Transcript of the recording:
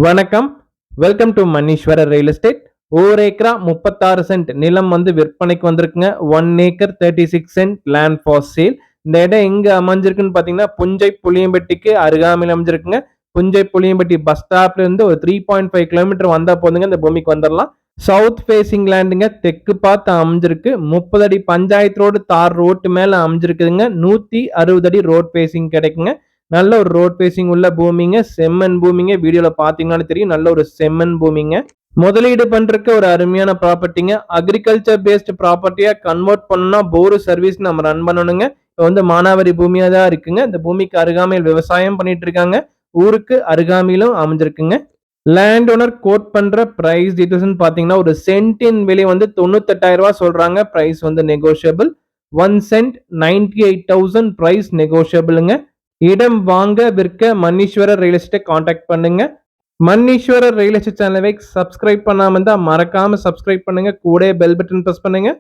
வணக்கம். Welcome to Manneeswarar real estate. 1 ஏக்கரா 36 send நிலம் வந்து விற்பனைக்கு வந்திருக்குங்க. 1 acre 36 cent land for sale. இந்த இடம் எங்க அமைஞ்சிருக்குன்னு பார்த்தீங்கன்னா, புஞ்சை புளியம்பட்டிக்கு அருகாமையில் அமைஞ்சிருக்குங்க. புஞ்சை புளியம்பட்டி பஸ் ஸ்டாப்ல இருந்து ஒரு 3.5 கிலோமீட்டர் வந்தா போதுங்க இந்த பூமிக்கு வந்துடலாம். சவுத் ஃபேசிங் லேண்டுங்க. தெற்கு பார்த்து அமைஞ்சிருக்கு. 30 அடி பஞ்சாயத்து ரோடு தார் ரோட்டு மேல அமைஞ்சிருக்குதுங்க. 160 அடி ரோட் ஃபேசிங் கிடைக்குங்க. நல்ல ஒரு ரோட் பேசிங் உள்ள பூமிங்க. செம்மண் பூமிங்க. வீடியோல பாத்தீங்கன்னாலும் தெரியும். நல்ல ஒரு செம்மண் பூமிங்க. முதலீடு பண்றதுக்கு ஒரு அருமையான ப்ராப்பர்ட்டிங்க. அக்ரிகல்ச்சர் பேஸ்ட் ப்ராப்பர்ட்டியா கன்வெர்ட் பண்ணா போர் சர்வீஸ் நம்ம ரன் பண்ணணுங்க. இப்போ வந்து மானாவாரி பூமியா தான் இருக்குங்க. இந்த பூமிக்கு அருகாமையில் விவசாயம் பண்ணிட்டு இருக்காங்க. ஊருக்கு அருகாமையிலும் அமைஞ்சிருக்குங்க. லேண்ட் ஓனர் கோட் பண்ற பிரைஸ் டீடைல்ஸ் பாத்தீங்கன்னா, ஒரு சென்டின் விலை வந்து 98,000 ரூபாய் சொல்றாங்க. பிரைஸ் வந்து நெகோஷியபிள். 1 send 98,000 price நெகோஷியபிளுங்க. இடம் வாங்க விற்க மன்னீஸ்வரர் ரியல் எஸ்டேட் கான்டாக்ட் பண்ணுங்க. மன்னீஸ்வரர் ரியல் எஸ்டேட் சேனலை சப்ஸ்கிரைப் பண்ணாம இருந்தா மறக்காம சப்ஸ்கிரைப் பண்ணுங்க. கூட பெல் பட்டன் பிரஸ் பண்ணுங்க.